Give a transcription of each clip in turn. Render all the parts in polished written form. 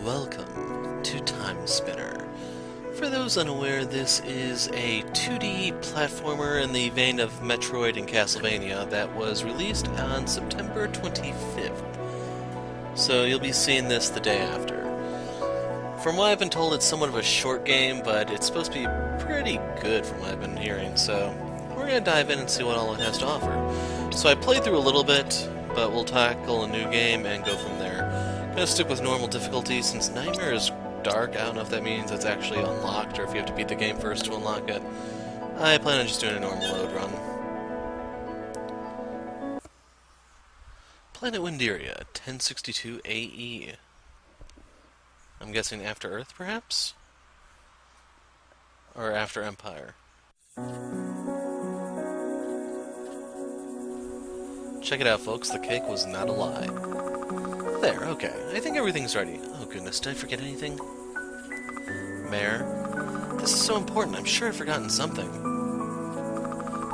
welcome to Timespinner. For those unaware, this is a 2D platformer in the vein of Metroid and Castlevania that was released on September 25th. So you'll be seeing this the day after. From what I've been told, it's somewhat of a short game, but it's supposed to be pretty good from what I've been hearing, so we're going to dive in and see what all it has to offer. So I played through a little bit, but we'll tackle a new game and go from there. I'm going to stick with normal difficulty since Nightmare is dark. I don't know if that means it's actually unlocked or if you have to beat the game first to unlock it. I plan on just doing a normal load run. Planet Winderia, 1062 AE. I'm guessing after Earth, perhaps? Or after Empire. Check it out, folks. The cake was not a lie. There, okay. I think everything's ready. Oh goodness, did I forget anything? Mayor? This is so important. I'm sure I've forgotten something.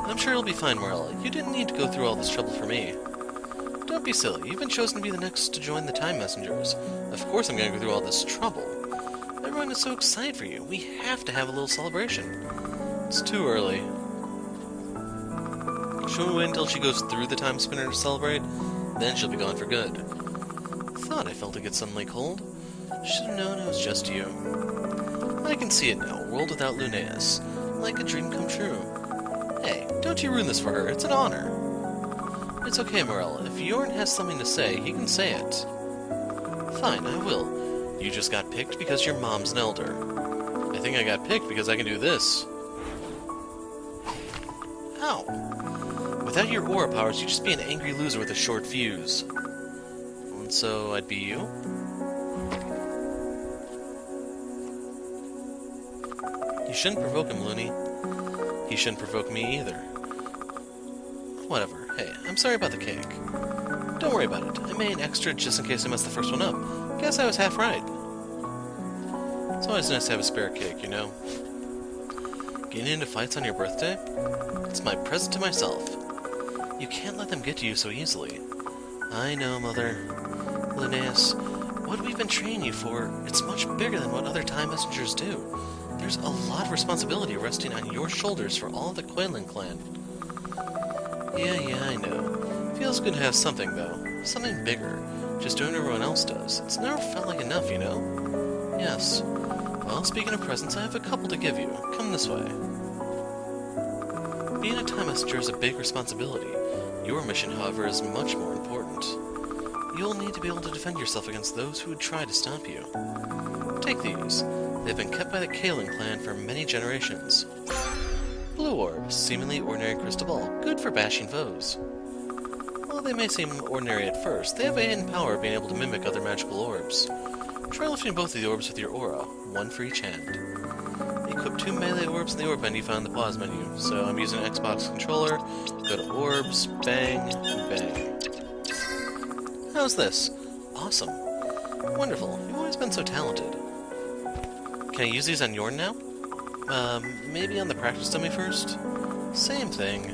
I'm sure it'll be fine, Morella. You didn't need to go through all this trouble for me. Don't be silly. You've been chosen to be the next to join the Time Messengers. Of course I'm going to go through all this trouble. Everyone is so excited for you. We have to have a little celebration. It's too early. Should we wait until she goes through the Time Spinner to celebrate? Then she'll be gone for good. Thought I felt it get suddenly cold. Should have known it was just you. I can see it now. A world without Lunais. Like a dream come true. Hey, don't you ruin this for her. It's an honor. It's okay, Morella. If Jorn has something to say, he can say it. Fine, I will. You just got picked because your mom's an elder. I think I got picked because I can do this. Ow! Without your aura powers, you'd just be an angry loser with a short fuse. And so, I'd be you? You shouldn't provoke him, Looney. He shouldn't provoke me either. Whatever. Hey, I'm sorry about the cake. Don't worry about it. I made an extra just in case I messed the first one up. Guess I was half right. It's always nice to have a spare cake, you know? Getting into fights on your birthday? It's my present to myself. You can't let them get to you so easily. I know, Mother. Lunais, what we've been training you for, it's much bigger than what other Time Messengers do. There's a lot of responsibility resting on your shoulders for all the Quailin clan. Yeah, I know. Feels good to have something, though. Something bigger. Just doing what everyone else does. It's never felt like enough, you know? Yes. Well, speaking of presents, I have a couple to give you. Come this way. Being a Time Messenger is a big responsibility. Your mission, however, is much more important. You'll need to be able to defend yourself against those who would try to stop you. Take these. They've been kept by the Quailin clan for many generations. Blue orbs, seemingly ordinary crystal ball, good for bashing foes. While they may seem ordinary at first, they have a hidden power of being able to mimic other magical orbs. Try lifting both of the orbs with your aura, one for each hand. Equip 2 melee orbs in the orb menu found in the pause menu, so I'm using an Xbox controller. Go to orbs, bang, bang. How's this? Awesome. Wonderful, you've always been so talented. Can I use these on Jorn now? Maybe on the practice dummy first? Same thing.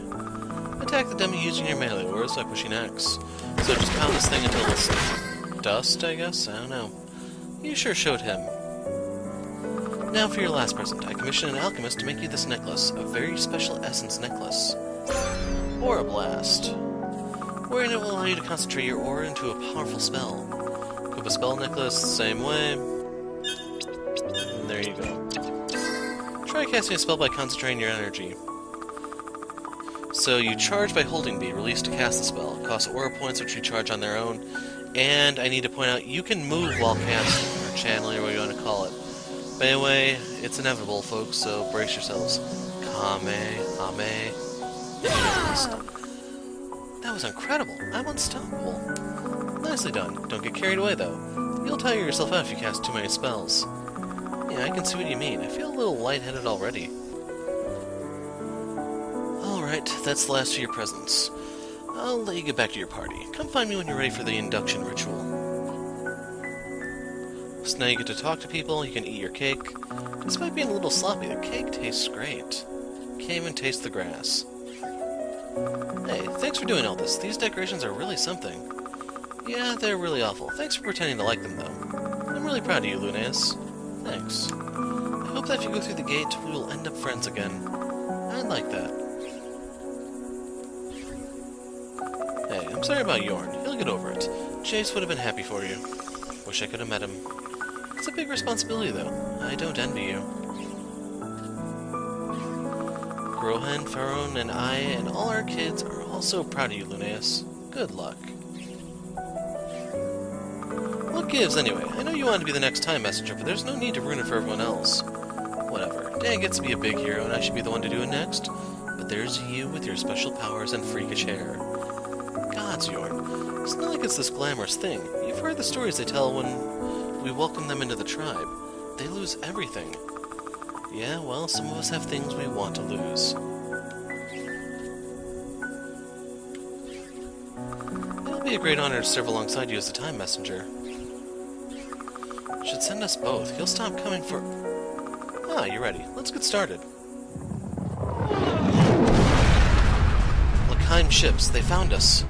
Attack the dummy using your melee orbs by pushing X. So just pound this thing until it's dust, I guess? I don't know. You sure showed him. Now for your last present. I commissioned an alchemist to make you this necklace. A very special essence necklace. Aura Blast. Wearing it will allow you to concentrate your aura into a powerful spell. Equip a spell necklace the same way. And there you go. Try casting a spell by concentrating your energy. So you charge by holding B, release to cast the spell. It costs aura points which you charge on their own. And I need to point out, you can move while casting, or channeling, or what you want to call it. But anyway, it's inevitable, folks, so brace yourselves. Kame. That was incredible. I'm unstoppable. Nicely done. Don't get carried away, though. You'll tire yourself out if you cast too many spells. Yeah, I can see what you mean. I feel a little lightheaded already. Alright, that's the last of your presents. I'll let you get back to your party. Come find me when you're ready for the induction ritual. So now you get to talk to people, you can eat your cake. Despite being a little sloppy, the cake tastes great. Can't even taste the grass. Hey, thanks for doing all this. These decorations are really something. Yeah, they're really awful. Thanks for pretending to like them, though. I'm really proud of you, Lunais. Thanks. I hope that if you go through the gate, we will end up friends again. I'd like that. Hey, I'm sorry about Yorn. He'll get over it. Chase would have been happy for you. Wish I could have met him. It's a big responsibility, though. I don't envy you. Grohan, Pharaoh, and I, and all our kids are all so proud of you, Lunais. Good luck. What gives, anyway? I know you want to be the next Time Messenger, but there's no need to ruin it for everyone else. Whatever. Dan gets to be a big hero, and I should be the one to do it next. But there's you with your special powers and freakish hair. Gods, Yorn. It's not like it's this glamorous thing. You've heard the stories they tell when we welcome them into the tribe. They lose everything. Yeah, well, some of us have things we want to lose. It'll be a great honor to serve alongside you as the Time Messenger. Should send us both. He'll stop coming for... Ah, you're ready. Let's get started. L'Kheim ships, they found us.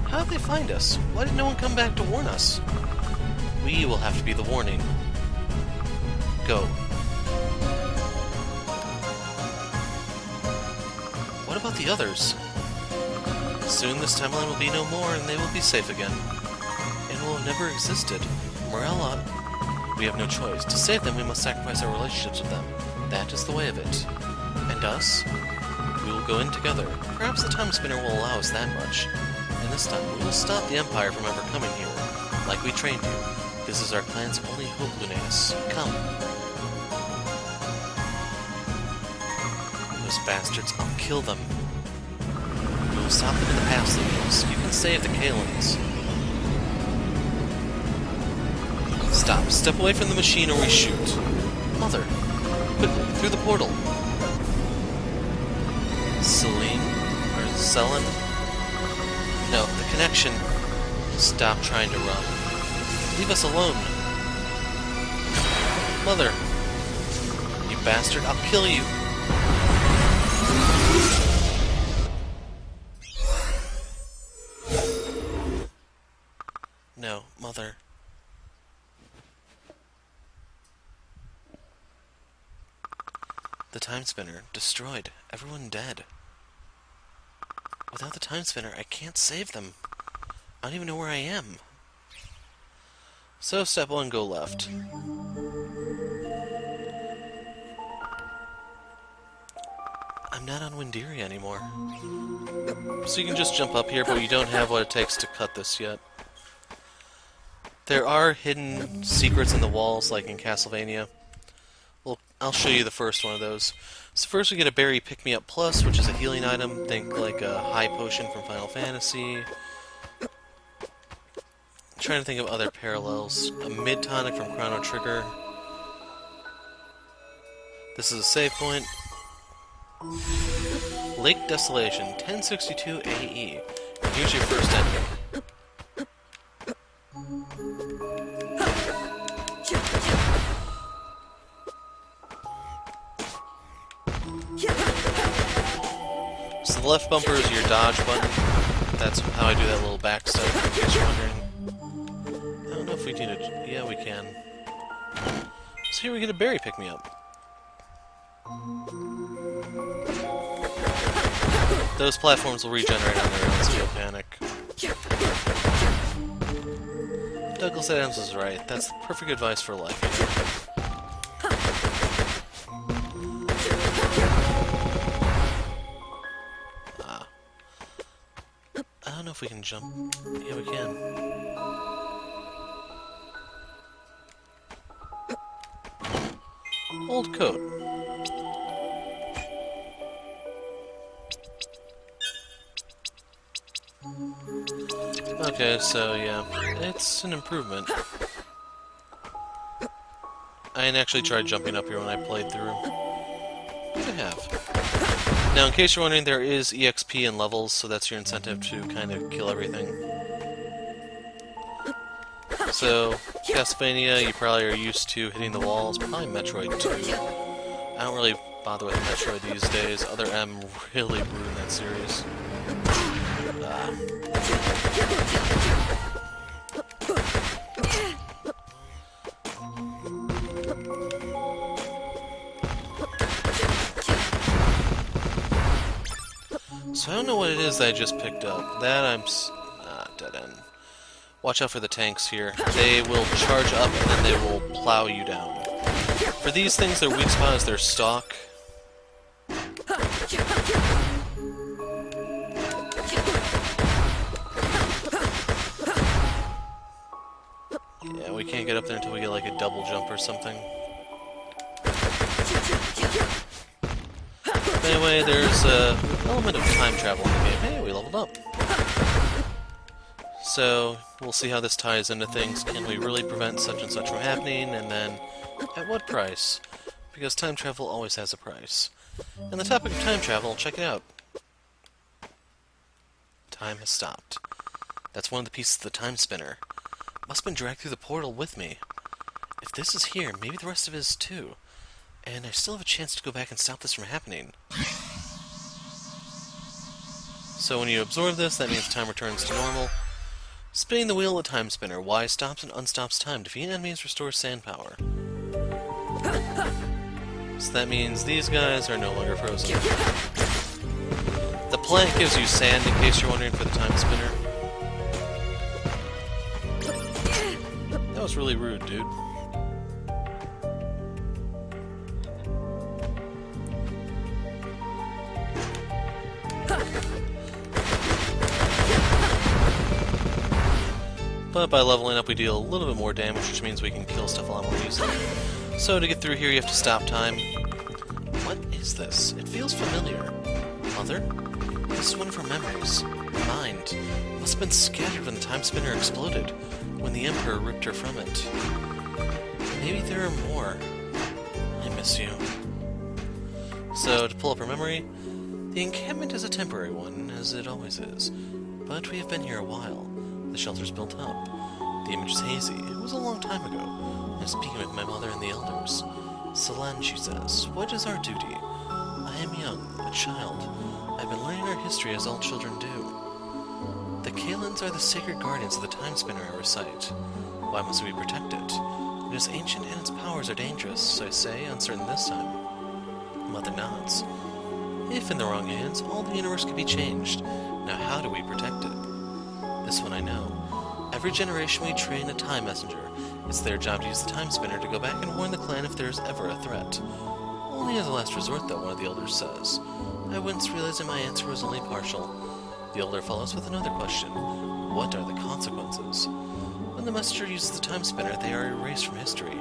How did they find us? Why did no one come back to warn us? We will have to be the warning. Go. What about the others? Soon this timeline will be no more, and they will be safe again. And will have never existed. Morella, we have no choice. To save them, we must sacrifice our relationships with them. That is the way of it. And us? We will go in together. Perhaps the Timespinner will allow us that much. And this time, we will stop the Empire from ever coming here. Like we trained you. This is our clan's only hope, Lunais. Come. Those bastards, I'll kill them. We will stop them in the past, Lunais. You can save the Kalins. Stop. Step away from the machine or we shoot. Mother. Quickly, through the portal. Celine? Or Selen? No, the connection. Stop trying to run. Leave us alone. Mother. You bastard, I'll kill you. No, Mother. The Timespinner. Destroyed. Everyone dead. Without the Timespinner, I can't save them. I don't even know where I am. So, step 1, go left. I'm not on Winderia anymore. So you can just jump up here, but you don't have what it takes to cut this yet. There are hidden secrets in the walls, like in Castlevania. Well, I'll show you the first one of those. So first we get a Berry Pick-Me-Up Plus, which is a healing item. Think like a high potion from Final Fantasy. I'm trying to think of other parallels. A mid-tonic from Chrono Trigger. This is a save point. Lake Desolation, 1062 AE. And here's your first enemy. So the left bumper is your dodge button. That's how I do that little back step, in case you're wondering. I don't know if we need a... Yeah, we can. So here we get a Berry Pick-Me-Up. Those platforms will regenerate on their own, so don't panic. Douglas Adams was right. That's perfect advice for life. I don't know if we can jump. Yeah, we can. Old coat. Okay, so yeah, it's an improvement. I hadn't actually tried jumping up here when I played through. But I have. Now, in case you're wondering, there is EXP and levels, so that's your incentive to kind of kill everything. So, Castlevania, you probably are used to hitting the walls. Probably Metroid too. I don't really bother with Metroid these days. Other M really ruined that series. So I don't know what it is that I just picked up. That I'm... dead end. Watch out for the tanks here. They will charge up and then they will plow you down. For these things, their weak spot is their stalk. Yeah, we can't get up there until we get like a double jump or something. But anyway, there's an element of time travel in the game. Hey, we leveled up. So, we'll see how this ties into things. Can we really prevent such and such from happening? And then, at what price? Because time travel always has a price. And the topic of time travel, check it out. Time has stopped. That's one of the pieces of the Timespinner. Must have been dragged through the portal with me. If this is here, maybe the rest of it is too. And I still have a chance to go back and stop this from happening. So when you absorb this, that means time returns to normal. Spinning the wheel of the Timespinner. Y stops and unstops time. Defeat enemies, restores sand power. So that means these guys are no longer frozen. The plant gives you sand, in case you're wondering, for the Timespinner. That was really rude, dude. But by leveling up we deal a little bit more damage, which means we can kill stuff a lot more easily. So to get through here you have to stop time. What is this? It feels familiar. Mother? This is one of her memories. Her mind. It must have been scattered when the Timespinner exploded, when the Emperor ripped her from it. Maybe there are more. I miss you. So to pull up her memory, the encampment is a temporary one, as it always is. But we have been here a while. The shelter's built up. The image is hazy. It was a long time ago. I'm speaking with my mother and the elders. Selene, she says, what is our duty? I am young, a child. I've been learning our history as all children do. The Kalins are the sacred guardians of the Timespinner, I recite. Why must we protect it? It is ancient and its powers are dangerous, I say, uncertain this time. Mother nods. If in the wrong hands, all the universe could be changed. Now how do we protect it? This one I know. Every generation we train a time messenger. It's their job to use the Timespinner to go back and warn the clan if there is ever a threat. Only as a last resort, though, one of the elders says. I wince, realizing my answer was only partial. The elder follows with another question. What are the consequences? When the messenger uses the Timespinner, they are erased from history.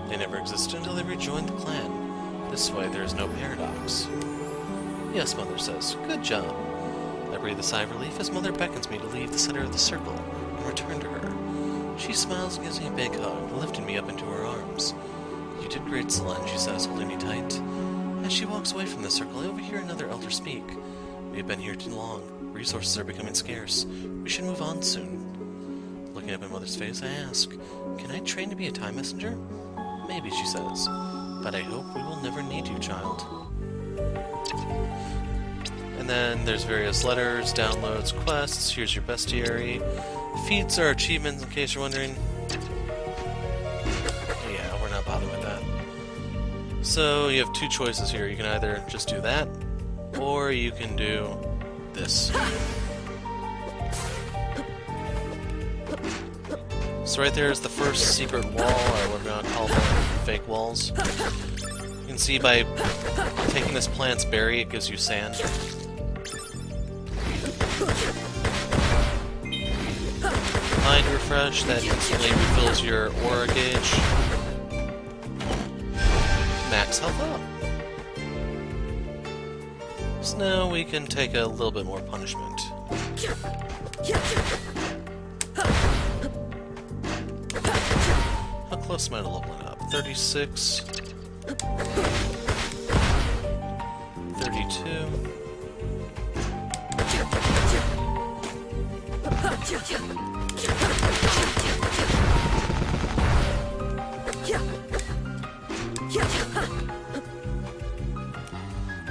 They never existed until they rejoined the clan. This way there is no paradox. Yes, Mother says. Good job. I breathe a sigh of relief as Mother beckons me to leave the center of the circle and return to her. She smiles and gives me a big hug, lifting me up into her arms. You did great, Selene, she says, holding me tight. As she walks away from the circle, I overhear another elder speak. We have been here too long. Resources are becoming scarce. We should move on soon. Looking up at Mother's face, I ask, can I train to be a time messenger? Maybe, she says. But I hope we will never need you, child. And then there's various letters, downloads, quests. Here's your bestiary. Feats are achievements, in case you're wondering. Yeah, we're not bothered with that. So you have two choices here. You can either just do that, or you can do this. So right there is the first secret wall, or what we're going to call them, fake walls. You can see by taking this plant's berry, it gives you sand. Mind refresh, that instantly refills your aura gauge. Max health up. So now we can take a little bit more punishment. How close am I to leveling up? 36. 32.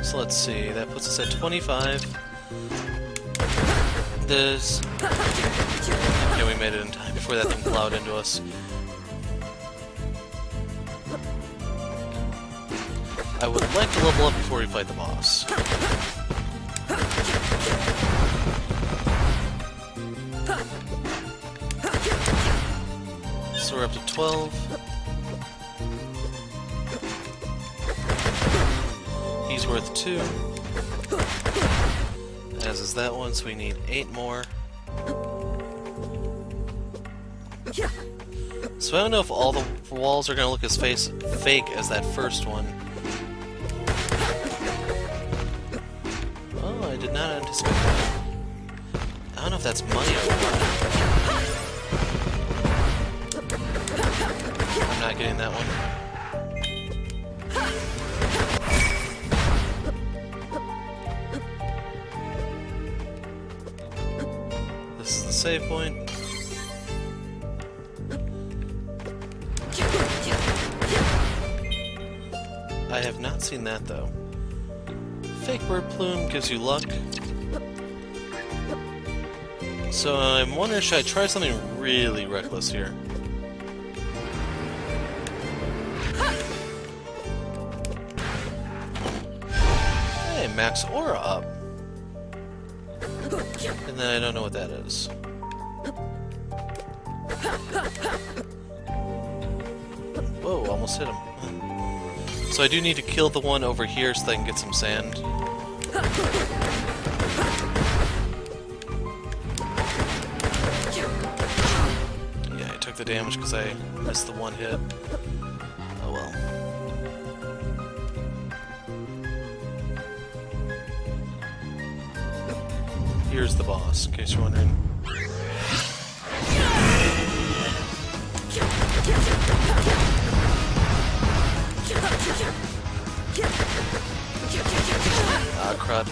So let's see, that puts us at 25. This... Okay, we made it in time before that thing plowed into us. I would like to level up before we fight the boss. So we're up to 12. He's worth 2. As is that one, so we need 8 more. So I don't know if all the walls are going to look as fake as that first one. Oh, I did not anticipate that. I don't know if that's money or what. I'm not getting that one. This is the save point. I have not seen that, though. Fake bird plume gives you luck. So I'm wondering, should I try something really reckless here? Hey, max aura up. And then I don't know what that is. Whoa, almost hit him. So I do need to kill the one over here so that I can get some sand. Yeah, I took the damage because I missed the one hit. Oh well. Here's the boss, in case you're wondering. Ah, crud.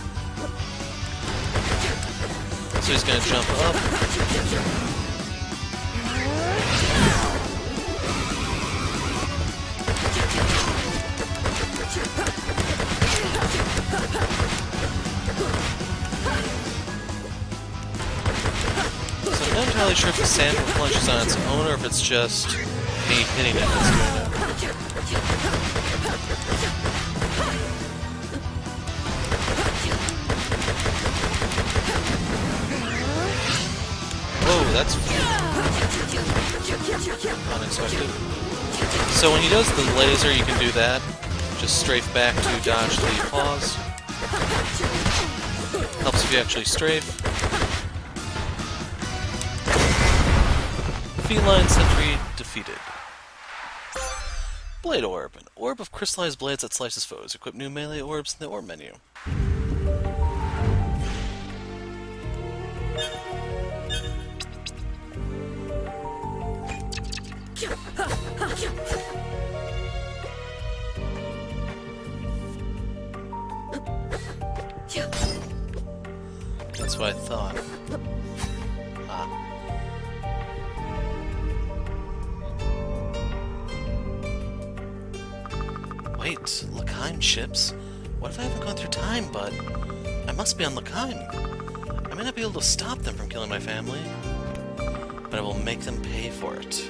So he's gonna jump up. So I'm not entirely sure if the sand lunges on its own or if it's just me hitting it that's doing it. Whoa, that's unexpected. So when he does the laser, you can do that. Just strafe back to dodge the pause. Helps if you actually strafe. Feline Sentry defeated. Blade Orb. An orb of crystallized blades that slices foes. Equip new melee orbs in the orb menu. That's what I thought. Ah. Wait, L'Kheim ships? What if I haven't gone through time, bud? I must be on L'Kheim. I may not be able to stop them from killing my family, but I will make them pay for it.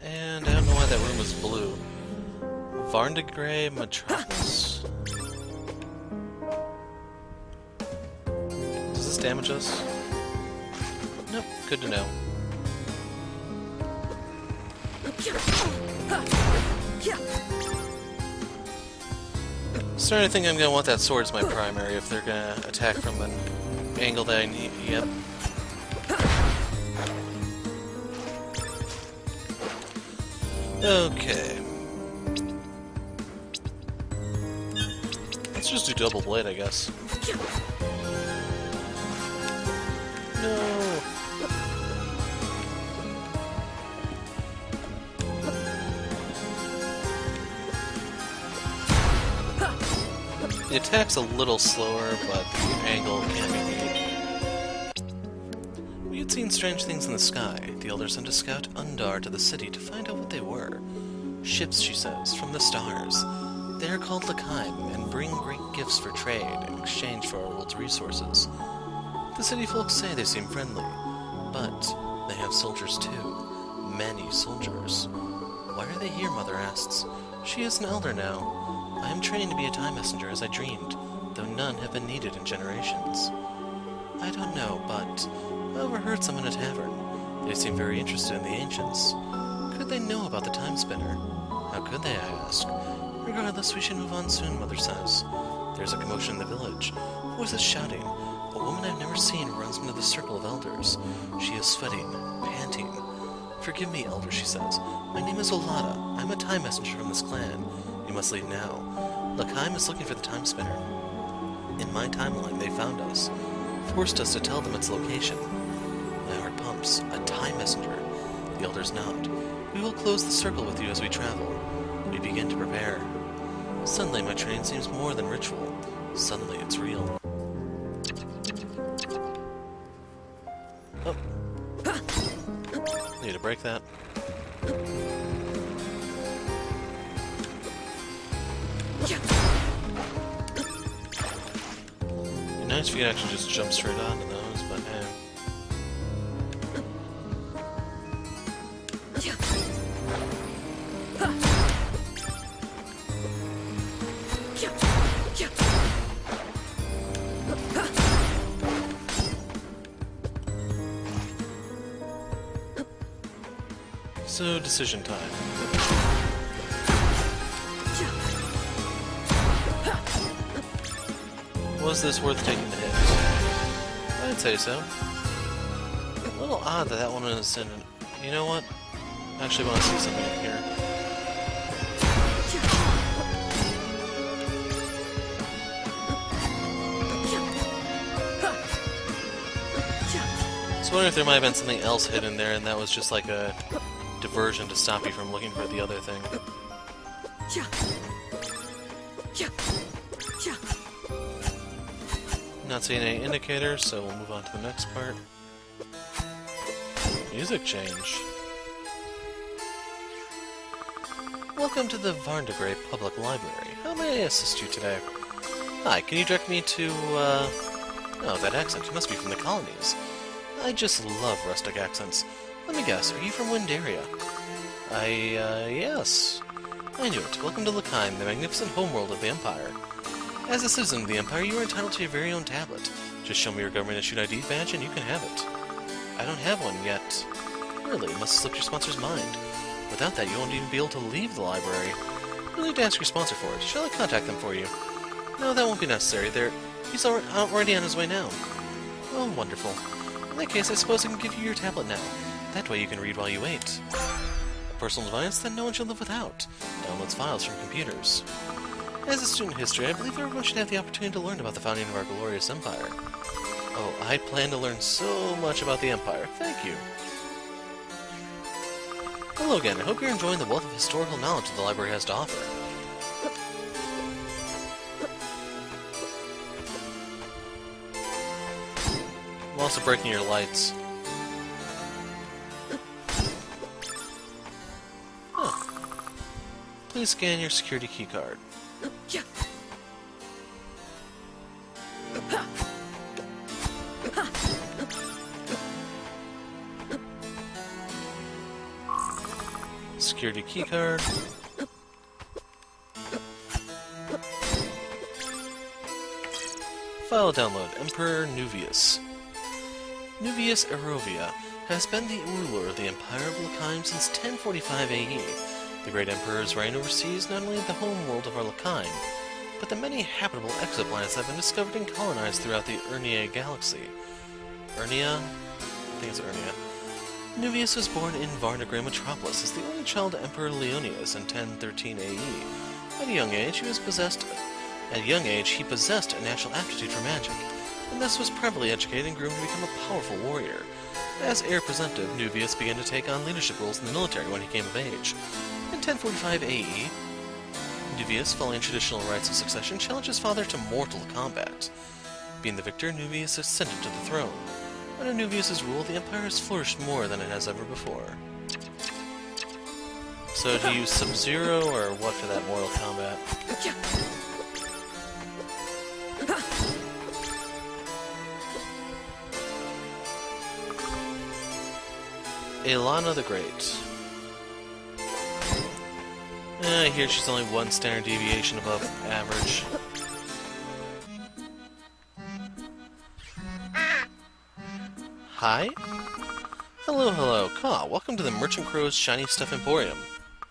And I don't know why that room was blue. Varndegree Metropolis. Does this damage us? Nope, good to know. Starting to think I'm gonna want that sword as my primary if they're gonna attack from an angle that I need. Yep. Okay. Let's just do double blade, I guess. No. The attack's a little slower, but the angle can be beat. We had seen strange things in the sky, the Elder sent a scout Undar to the city to find out what they were. Ships, she says, from the stars. They are called Lunais and bring great gifts for trade in exchange for our world's resources. The city folks say they seem friendly, but they have soldiers too. Many soldiers. Why are they here, Mother asks. She is an Elder now. I am trained to be a time messenger as I dreamed, though none have been needed in generations. I don't know, but I overheard some in a tavern. They seem very interested in the ancients. Could they know about the Timespinner? How could they, I ask? Regardless, we should move on soon, Mother says. There's a commotion in the village. Voices shouting. A woman I've never seen runs into the circle of elders. She is sweating, panting. Forgive me, Elder, she says. My name is Olada. I'm a time messenger from this clan. You must leave now. L'Chaim is looking for the Timespinner. In my timeline, they found us. Forced us to tell them its location. My heart pumps. A time messenger. The elders nod. We will close the circle with you as we travel. We begin to prepare. Suddenly, my training seems more than ritual. Suddenly, it's real. Oh. Need to break that. Be nice if you could actually just jump straight onto those, but hey. So, decision time. Was this worth taking the hit? I'd say so. A little odd that that one is in... You know what? I actually want to see something in here. I was wondering if there might have been something else hidden there and that was just like a diversion to stop you from looking for the other thing. Not seeing any indicators, so we'll move on to the next part. Music change. Welcome to the Varndegrave Public Library. How may I assist you today? Hi, can you direct me to, Oh, that accent. You must be from the colonies. I just love rustic accents. Let me guess, are you from Windaria? Yes. I knew it. Welcome to L'Chaim, the magnificent homeworld of the Empire. As a citizen of the Empire, you are entitled to your very own tablet. Just show me your government-issued ID badge and you can have it. I don't have one yet. Really, it must have slipped your sponsor's mind. Without that, you won't even be able to leave the library. You'll need to ask your sponsor for it. Shall I contact them for you? No, that won't be necessary. He's already on his way now. Oh, wonderful. In that case, I suppose I can give you your tablet now. That way you can read while you wait. A personal device that no one should live without. Downloads files from computers. As a student of history, I believe everyone should have the opportunity to learn about the founding of our glorious empire. Oh, I plan to learn so much about the empire. Thank you. Hello again. I hope you're enjoying the wealth of historical knowledge that the library has to offer. I'm also breaking your lights. Huh. Please scan your security keycard. Security keycard. File download. Emperor Nuvius. Nuvius Erovia has been the ruler of the Empire of L'Chaim since 1045 AE. The great emperor's reign oversees not only the home world of our L'Chaim, but the many habitable exoplanets that have been discovered and colonized throughout the Urnia galaxy. Urnia? I think it's Urnia. Nuvius was born in Varndegrave Metropolis as the only child of Emperor Leonius in 1013 AE. At a young age, he possessed a natural aptitude for magic, and thus was privately educated and groomed to become a powerful warrior. As heir presumptive, Nuvius began to take on leadership roles in the military when he came of age. In 1045 AE, Nuvius, following traditional rites of succession, challenged his father to mortal combat. Being the victor, Nuvius ascended to the throne. Under Nuvius' rule, the Empire has flourished more than it has ever before. So do you use Sub-Zero or what for that Mortal Kombat? Aelana the Great. I hear she's only one standard deviation above average. Hi? Hello, hello. Caw, welcome to the Merchant Crow's Shiny Stuff Emporium.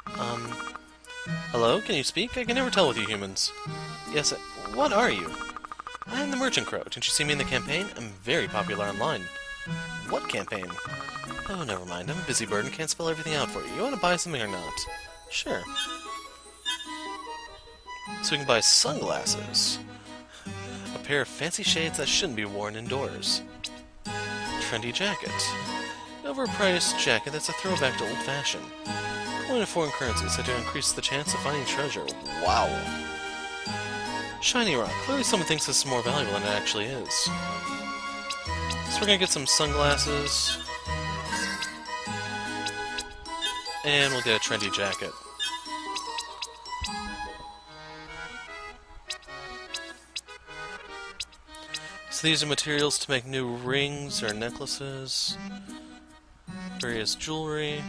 Hello? Can you speak? I can never tell with you humans. Yes, what are you? I am the Merchant Crow. Didn't you see me in the campaign? I'm very popular online. What campaign? Oh, never mind. I'm a busy bird and can't spell everything out for you. You want to buy something or not? Sure. So we can buy sunglasses. A pair of fancy shades that shouldn't be worn indoors. Trendy jacket. An overpriced jacket that's a throwback to old-fashioned. Coin of foreign currency said to increase the chance of finding treasure. Wow. Shiny rock. Clearly someone thinks this is more valuable than it actually is. So we're gonna get some sunglasses. And we'll get a trendy jacket. So these are materials to make new rings or necklaces. Various jewelry.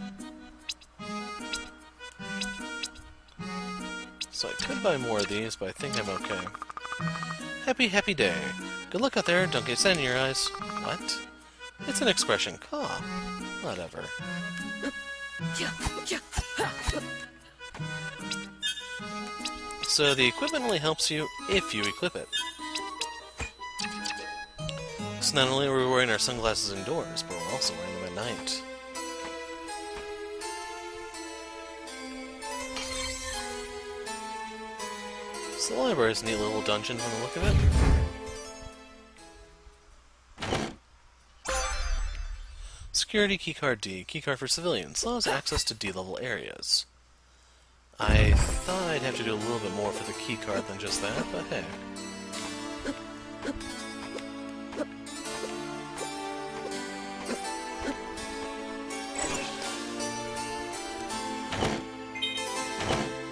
So I could buy more of these, but I think I'm okay. Happy, happy day. Good luck out there, don't get sand in your eyes. What? It's an expression. Caw. Whatever. So the equipment only helps you if you equip it. So not only are we wearing our sunglasses indoors, but we're also wearing them at night. So the library is a neat little dungeon from the look of it. Security keycard D. Keycard for civilians. Allows access to D-level areas. I thought I'd have to do a little bit more for the keycard than just that, but hey.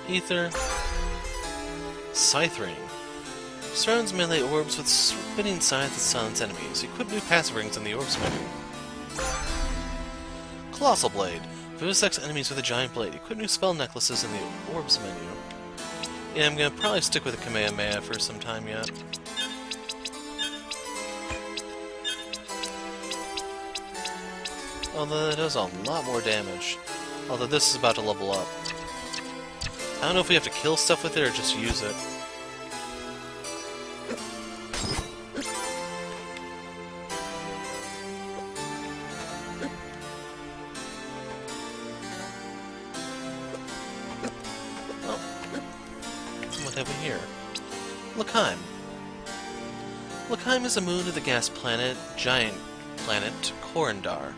Ether. Scythe Ring. Surrounds melee orbs with spinning scythe that silence enemies. Equip new passive rings in the orbs menu. Colossal Blade. Vivisects enemies with a giant blade. Equip new spell necklaces in the orbs menu. Yeah, I'm gonna probably stick with the Kamehameha for some time yet. Although that does a lot more damage. Although this is about to level up. I don't know if we have to kill stuff with it or just use it. Oh. What have we here? Lunais. Lunais is a moon of the gas planet, giant planet, Corindar.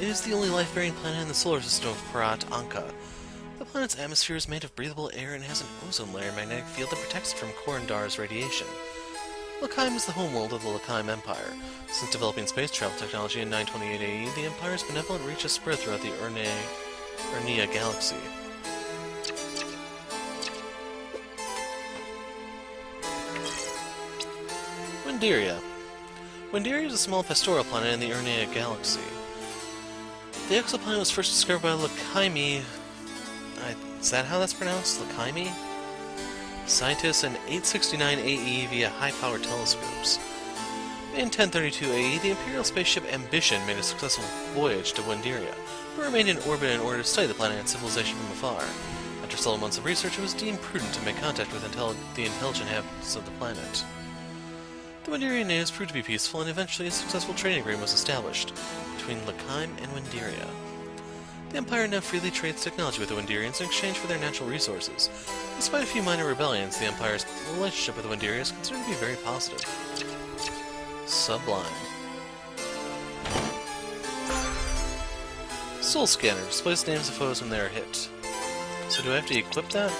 It is the only life-bearing planet in the solar system of Parat Anka. The planet's atmosphere is made of breathable air and has an ozone layer and magnetic field that protects it from Corindar's radiation. Lunais is the homeworld of the Lunais Empire. Since developing space travel technology in 928 AE, the Empire's benevolent reach has spread throughout the Urnea galaxy. Winderia. Winderia is a small pastoral planet in the Urnea galaxy. The exoplanet was first discovered by Lunais. Is that how that's pronounced? Lunais? Scientists in 869 AE via high-powered telescopes. In 1032 AE, the Imperial spaceship Ambition made a successful voyage to Winderia, but remained in orbit in order to study the planet and civilization from afar. After several months of research, it was deemed prudent to make contact with the intelligent inhabitants of the planet. The Winderian natives proved to be peaceful, and eventually a successful trading agreement was established between Lunais and Winderia. The Empire now freely trades technology with the Winderians in exchange for their natural resources. Despite a few minor rebellions, the Empire's relationship with Winderia is considered to be very positive. Sublime. Soul Scanner displays names of foes when they are hit. So do I have to equip that?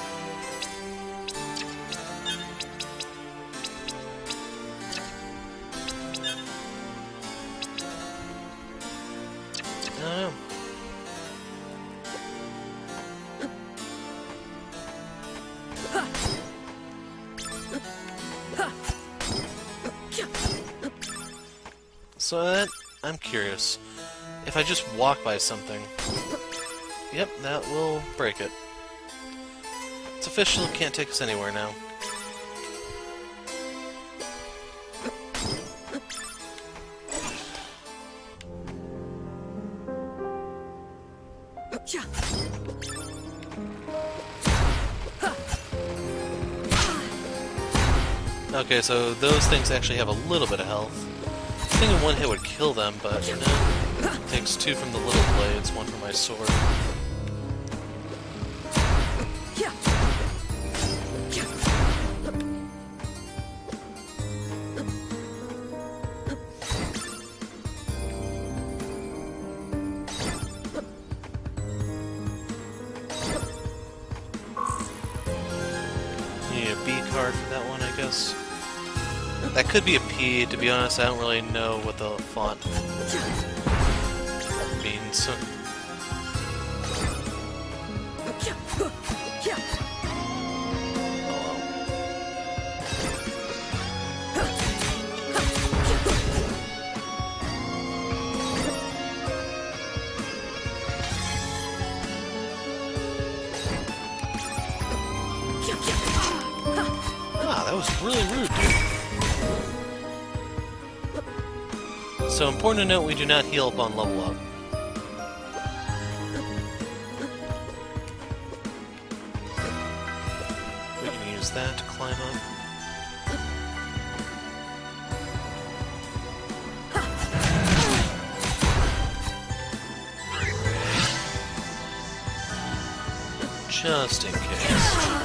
So I'm curious. If I just walk by something... Yep, that will break it. It's official, can't take us anywhere now. Okay, so those things actually have a little bit of health. I think one hit would kill them, but no. It takes 2 from the little blades, 1 from my sword. Need a B card for that one, I guess. That could be a P, to be honest. I don't really know what the font means. That was really rude, dude. So, important to note, we do not heal upon level up. We can use that to climb up. Just in case.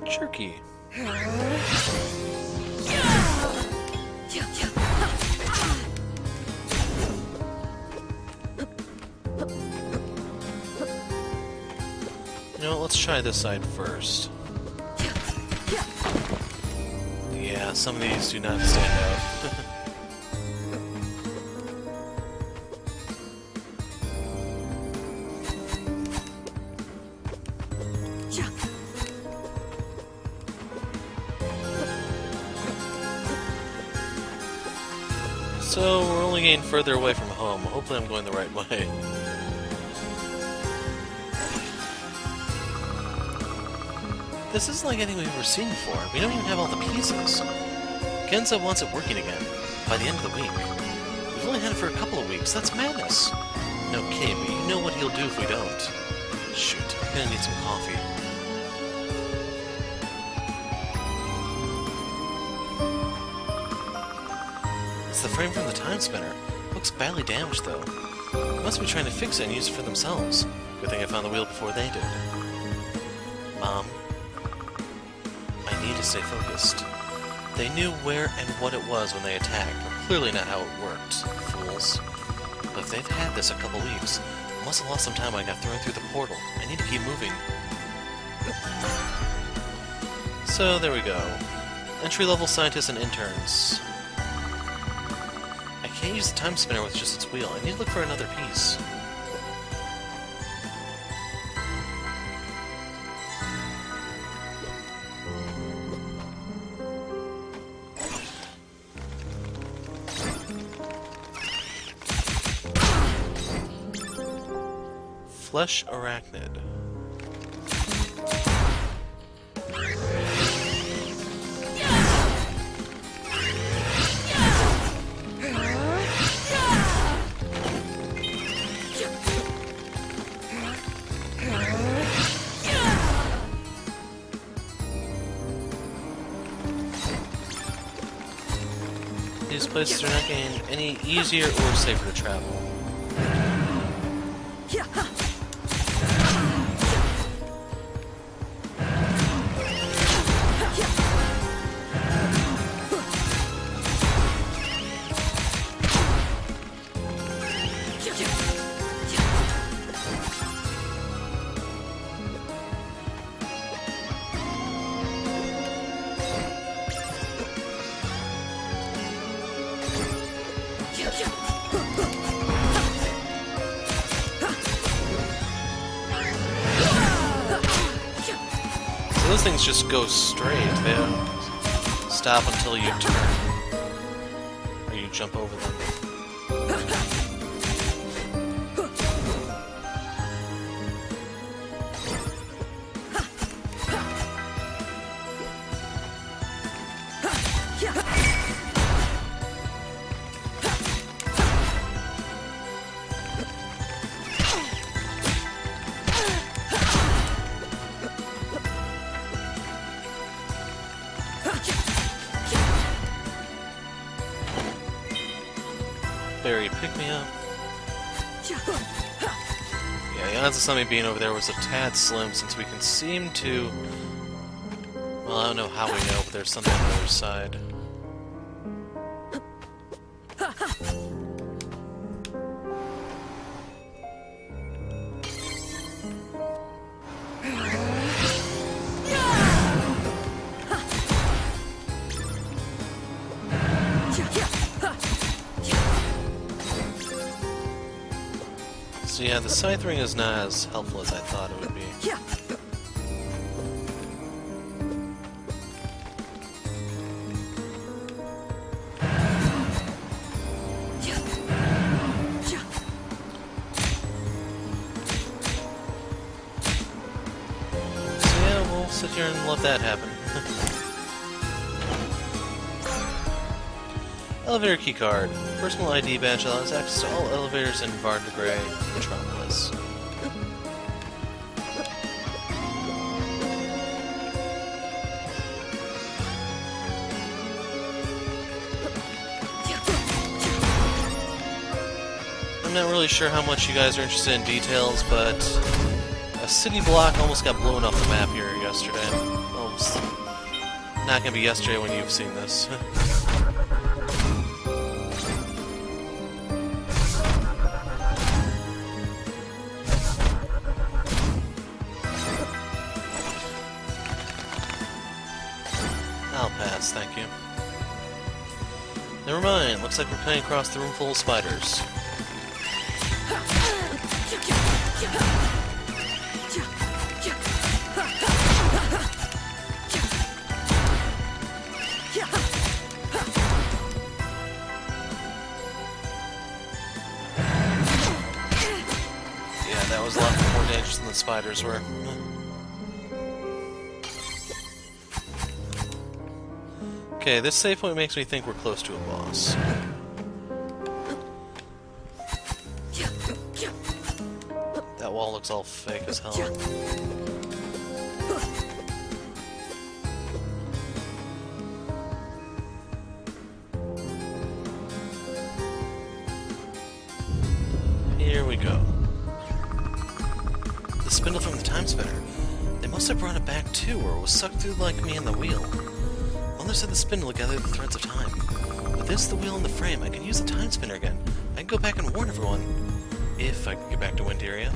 Jerky. You know what, let's try this side first. Yeah, some of these do not stand out. So, we're only getting further away from home. Hopefully I'm going the right way. This isn't like anything we've ever seen before. We don't even have all the pieces. Kenza wants it working again, by the end of the week. We've only had it for a couple of weeks. That's madness. No kidding, but you know what he'll do if we don't. Shoot, I'm gonna need some coffee. The frame from the Timespinner. Looks badly damaged, though. They must be trying to fix it and use it for themselves. Good thing I found the wheel before they did. Mom, I need to stay focused. They knew where and what it was when they attacked, but clearly not how it worked. Fools. But if they've had this a couple weeks, I must have lost some time when I got thrown through the portal. I need to keep moving. So, there we go. Entry-level scientists and interns. I can't use the Timespinner with just its wheel. I need to look for another piece. Flesh arachnid. These places are not getting any easier or safer to travel. those things just go straight. They don't stop until you turn. Or you jump over them. Barry, pick me up. Yeah, the odds of something being over there was a tad slim, since we can seem to... Well, I don't know how we know, but there's something on the other side. So yeah, the scythe ring is not as helpful as I thought it would be. So yeah, we'll sit here and let that happen. Elevator keycard. Personal ID badge allows access to all elevators in Vardegray Metropolis. I'm not really sure how much you guys are interested in details, but a city block almost got blown off the map here yesterday. Almost. Not gonna be yesterday when you've seen this. I'll pass, thank you. Never mind, looks like we're coming across the room full of spiders. Yeah, that was a lot more dangerous than the spiders were. Okay, this save point makes me think we're close to a boss. That wall looks all fake as hell. Here we go. The spindle from the Timespinner. They must have brought it back too, or it was sucked through like me in the wheel. Mother said the spindle would gather the threads of time. With this, the wheel, and the frame, I can use the Timespinner again. I can go back and warn everyone. If I can get back to Winderia.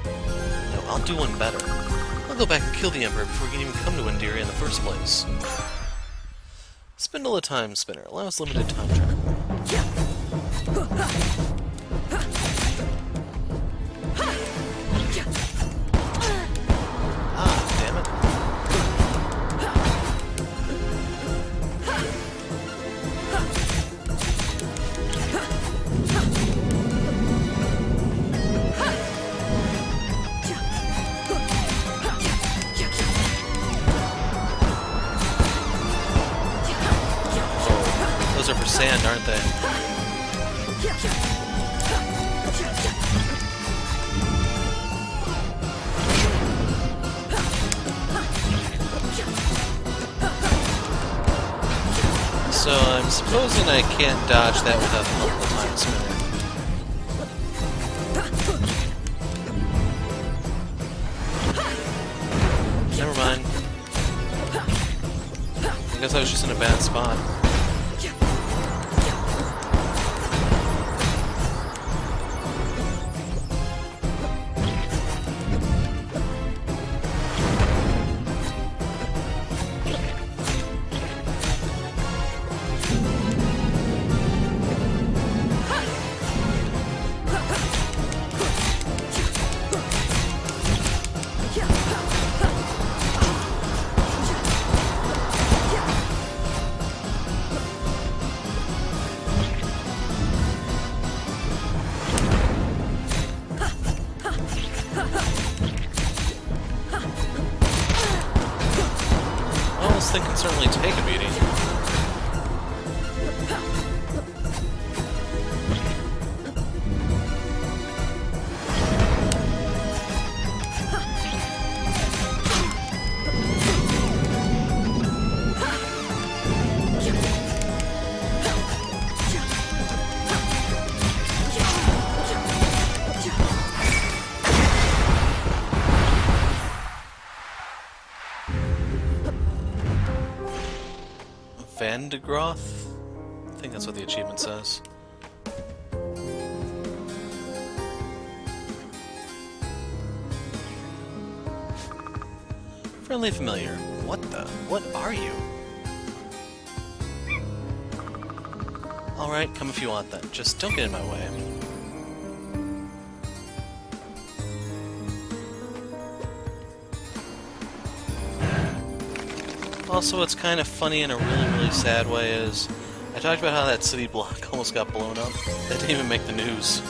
No, I'll do one better. I'll go back and kill the Emperor before he can even come to Winderia in the first place. Spindle a Timespinner. Allows limited time travel. Those are for sand, aren't they? So I'm supposing I can't dodge that without the help of the Timespinner. Never mind. I guess I was just in a bad spot. this thing can certainly take a beating. Vandegroth? I think that's what the achievement says. Friendly familiar. What the? What are you? Alright, come if you want then. Just don't get in my way. Also, what's kind of funny in a really sad way is, I talked about how that city block almost got blown up. That didn't even make the news.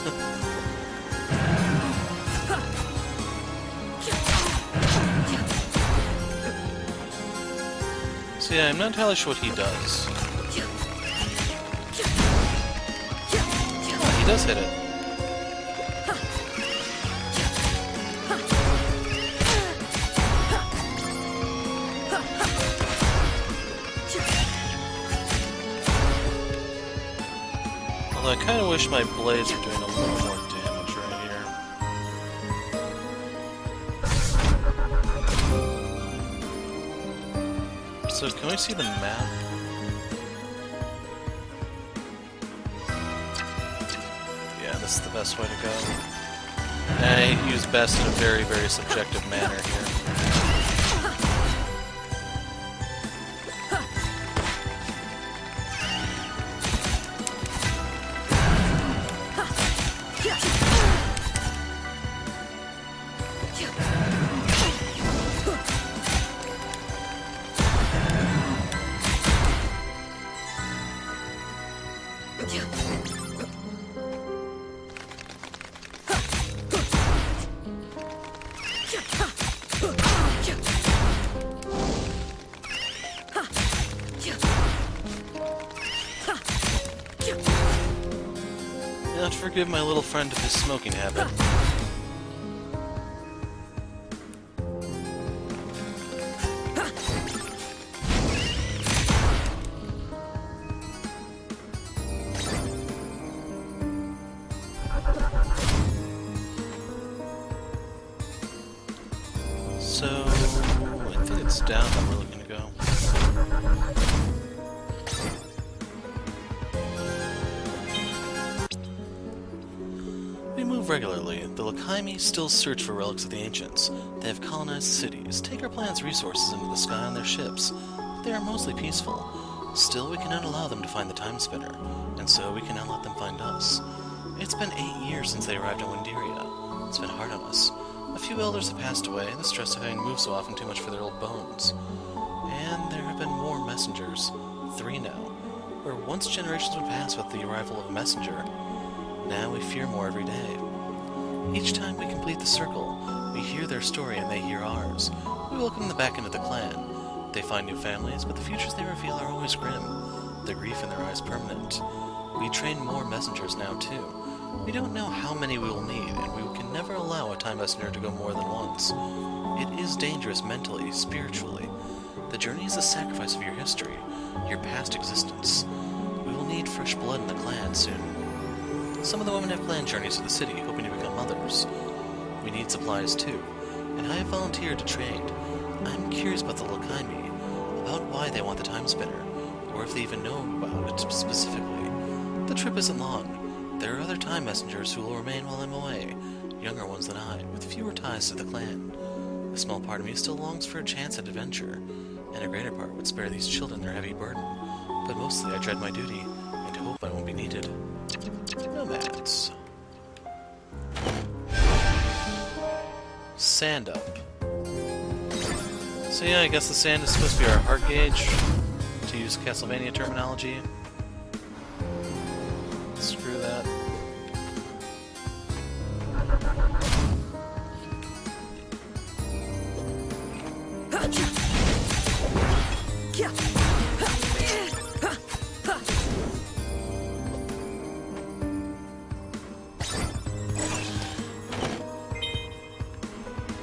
So yeah, I'm not entirely sure what he does. Oh, he does hit it. Although I kind of wish my blades were doing a little more damage right here. So can we see the map? Yeah, this is the best way to go. I use best in a very subjective manner here. You have to forgive my little friend of his smoking habit. So, I think it's down that we're looking to go. We move regularly. The Lunais still search for relics of the ancients. They have colonized cities, take our planet's resources into the sky on their ships. They are mostly peaceful. Still, we cannot allow them to find the Timespinner, and so we cannot let them find us. It's been 8 years since they arrived in Winderia. It's been hard on us. A few elders have passed away, the stress of having moved so often too much for their old bones. And there have been more messengers. 3 now. Where once generations would pass with the arrival of a messenger, now we fear more every day. Each time we complete the circle, we hear their story and they hear ours. We welcome them back into the clan. They find new families, but the futures they reveal are always grim. The grief in their eyes permanent. We train more messengers now too. We don't know how many we will need, and we can never allow a time messenger to go more than once. It is dangerous mentally, spiritually. The journey is a sacrifice of your history, your past existence. We will need fresh blood in the clan soon. Some of the women have planned journeys to the city, hoping to become mothers. We need supplies too, and I have volunteered to trade. I'm curious about the Lunais, about why they want the Timespinner, or if they even know about it specifically. The trip isn't long. There are other time messengers who will remain while I'm away, younger ones than I, with fewer ties to the clan. A small part of me still longs for a chance at adventure, and a greater part would spare these children their heavy burden. But mostly I dread my duty, and hope I won't be needed. Nomads. Sand up. So yeah, I guess the sand is supposed to be our heart gauge, to use Castlevania terminology. Screw that.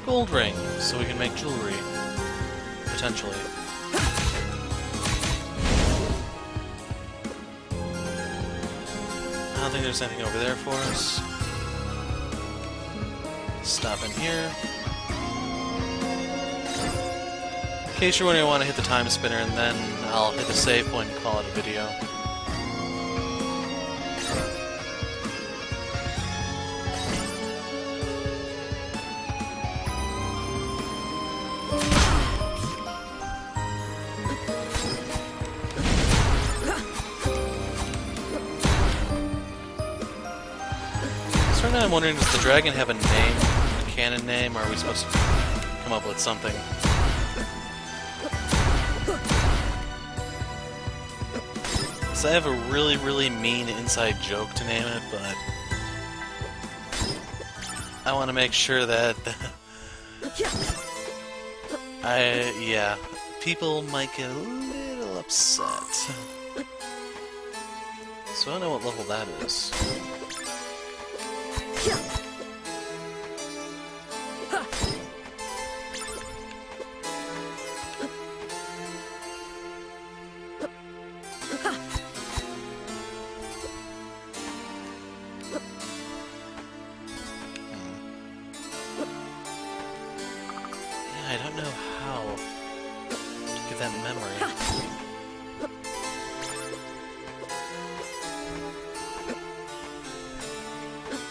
Gold ring, so we can make jewelry. Potentially. I don't think there's anything over there for us. Stop in here. In case you're wondering, I want to hit the time spinner and then I'll hit the save point and call it a video. So right now I'm wondering, does the dragon have a name? A canon name? Or are we supposed to come up with something? So I have a really, really mean inside joke to name it, but I want to make sure that yeah, people might get a little upset. So I don't know what level that is. I don't know how to get that memory.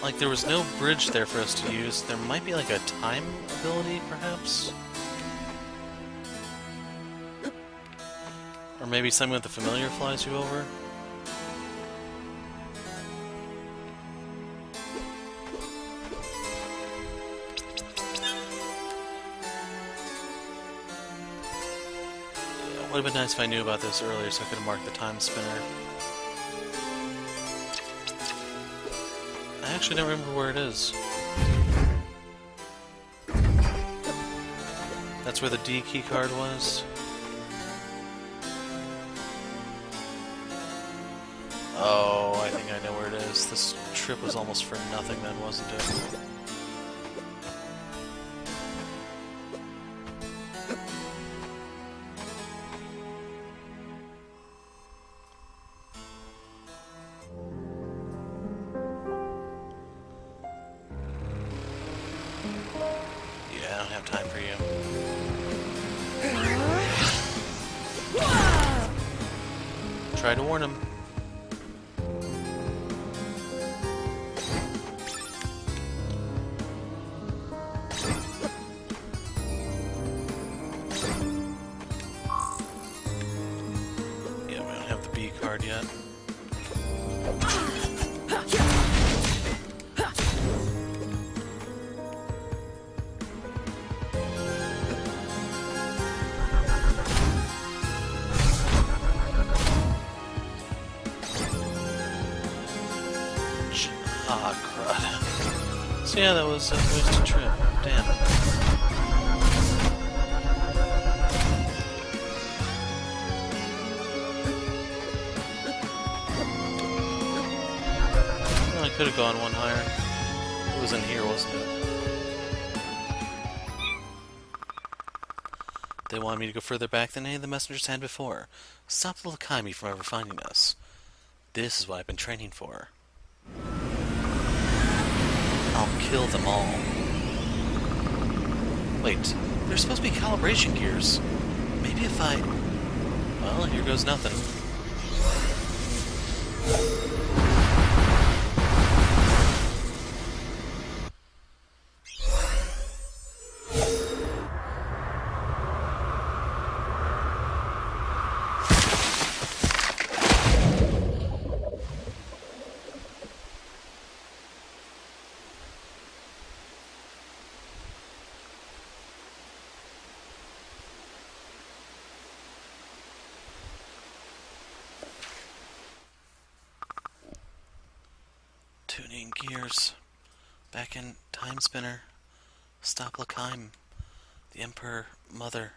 Like, there was no bridge there for us to use. There might be like a time ability, perhaps? Or maybe something with the familiar flies you over? It would have been nice if I knew about this earlier so I could have marked the time spinner. I actually don't remember where it is. That's where the D key card was? Oh, I think I know where it is. This trip was almost for nothing then, wasn't it? Yeah, I don't have time for you. Try to warn him. Yeah, we don't have the B card yet. Ah, crud. So yeah, that was a wasted trip. Damn. Well, I could have gone one higher. It was in here, wasn't it? They wanted me to go further back than any of the messengers had before. Stop the Lunais from ever finding us. This is what I've been training for. I'll kill them all. Wait, there's supposed to be calibration gears. Maybe if I... Well, here goes nothing. Tuning gears. Back in Timespinner. Stop Lunais. The Emperor Mother.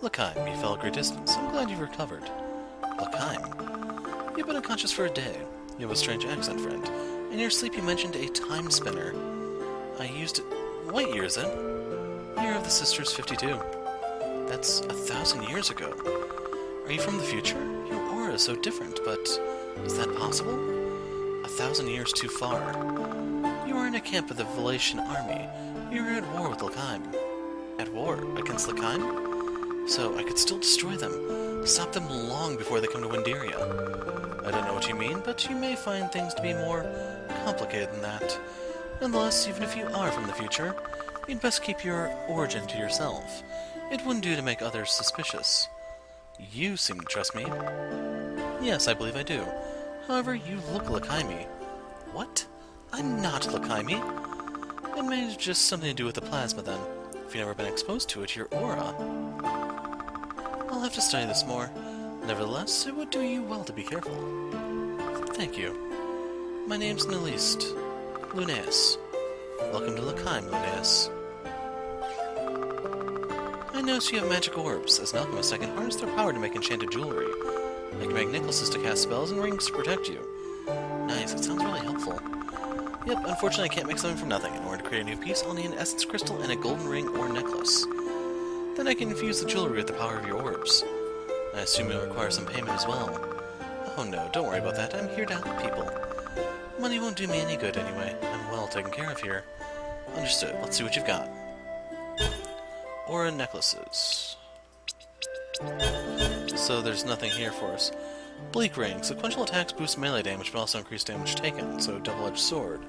Lunais, you fell a great distance. I'm glad you've recovered. Lunais? You've been unconscious for a day. You have a strange accent, friend. In your sleep you mentioned a Timespinner. I used it... What year is it? Year of the Sisters 52. That's 1,000 years ago. Are you from the future? Your aura is so different, but is that possible? 1,000 years too far. You are in a camp of the Valetian army. You are at war with Lunais. At war? Against Lunais? So I could still destroy them. Stop them long before they come to Winderia. I don't know what you mean, but you may find things to be more complicated than that. Nonetheless, even if you are from the future, you'd best keep your origin to yourself. It wouldn't do to make others suspicious. You seem to trust me. Yes, I believe I do. However, you look Lunais. What? I'm not Lunais. It may have just something to do with the plasma, then. If you've never been exposed to it, your aura. I'll have to study this more. Nevertheless, it would do you well to be careful. Thank you. My name's Lunais. Welcome to Lunais, Lunais. I notice you have magic orbs. As an alchemist, I can harness their power to make enchanted jewelry. I can make necklaces to cast spells and rings to protect you. Nice, it sounds really helpful. Yep, unfortunately I can't make something from nothing. In order to create a new piece, I'll need an essence crystal and a golden ring or necklace. Then I can infuse the jewelry with the power of your orbs. I assume you'll require some payment as well. Oh no, don't worry about that. I'm here to help people. Money won't do me any good anyway. I'm well taken care of here. Understood. Let's see what you've got. Aura necklaces. So there's nothing here for us. Bleak Ring. Sequential attacks boost melee damage, but also increase damage taken, so double-edged sword.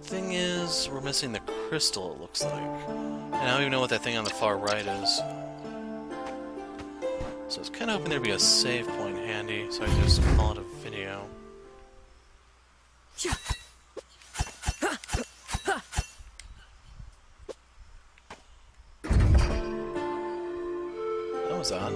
Thing is, we're missing the crystal, it looks like. And I don't even know what that thing on the far right is. So I was kind of hoping there'd be a save point handy, so I can just call it a video. That was odd.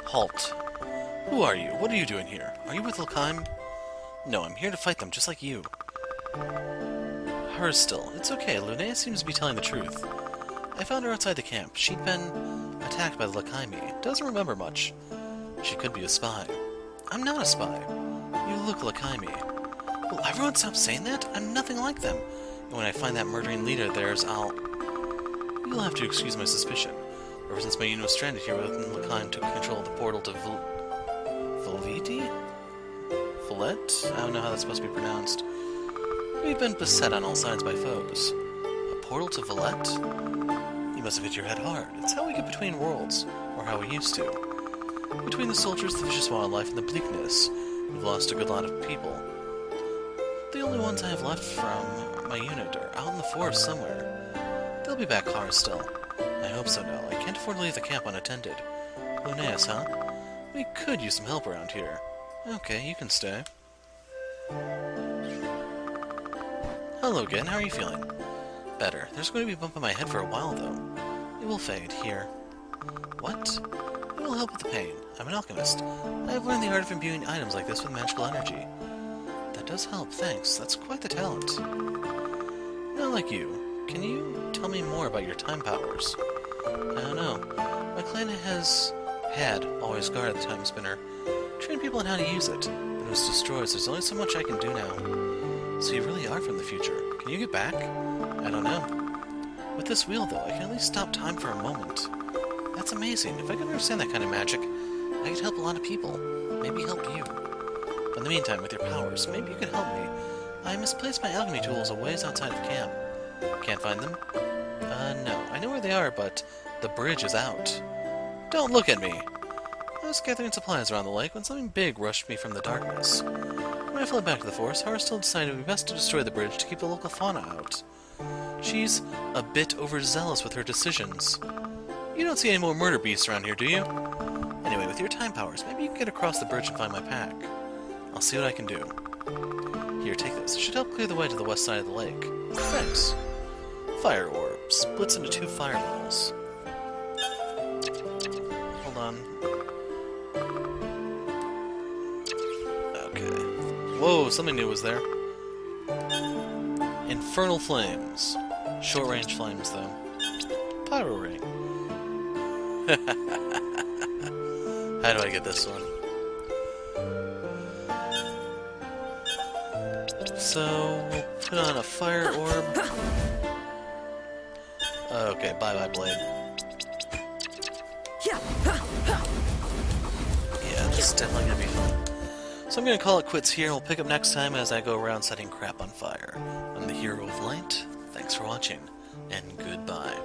Halt. Who are you? What are you doing here? Are you with Lunais? No, I'm here to fight them, just like you. Her still. It's okay, Lunais seems to be telling the truth. I found her outside the camp. She'd been attacked by the Lunais. Doesn't remember much. She could be a spy. I'm not a spy. You look Lunais. Will everyone stop saying that? I'm nothing like them. And when I find that murdering leader of theirs, You'll have to excuse my suspicion. Ever since my unit was stranded here when Lunais took control of the portal to Valete? Valette? I don't know how that's supposed to be pronounced. We've been beset on all sides by foes. A portal to Valette? You must have hit your head hard. It's how we get between worlds, or how we used to. Between the soldiers, the vicious wildlife, and the bleakness, we've lost a good lot of people. The only ones I have left from my unit are out in the forest somewhere. They'll be back hard still. I hope so, Nell. I can't afford to leave the camp unattended. Lunais, huh? We could use some help around here. Okay, you can stay. Hello again, how are you feeling? Better. There's going to be a bump in my head for a while, though. It will fade. Here. What? It will help with the pain. I'm an alchemist. I have learned the art of imbuing items like this with magical energy. That does help, thanks. That's quite the talent. Not like you. Can you tell me more about your time powers? I don't know. My clan had always guarded the Timespinner. Trained people on how to use it. When it was destroyed, there's only so much I can do now. So you really are from the future. Can you get back? I don't know. With this wheel, though, I can at least stop time for a moment. That's amazing. If I could understand that kind of magic, I could help a lot of people. Maybe help you. But in the meantime, with your powers, maybe you could help me. I misplaced my alchemy tools a ways outside of camp. Can't find them? No. I know where they are, but the bridge is out. Don't look at me! I was gathering supplies around the lake when something big rushed me from the darkness. When I fled back to the forest, Still decided it would be best to destroy the bridge to keep the local fauna out. She's a bit overzealous with her decisions. You don't see any more murder beasts around here, do you? Anyway, with your time powers, maybe you can get across the bridge and find my pack. I'll see what I can do. Here, take this. It should help clear the way to the west side of the lake. Thanks. Fire orb. Splits into 2 fireballs. Hold on. Okay. Whoa, something new was there. Infernal flames. Short-range flames, though. Pyro ring. How do I get this one? So, we'll put on a fire orb. Okay, bye-bye, blade. Yeah, this is definitely gonna be fun. So I'm gonna call it quits here, and we'll pick up next time as I go around setting crap on fire. I'm the Hero of Light. Thanks for watching, and goodbye.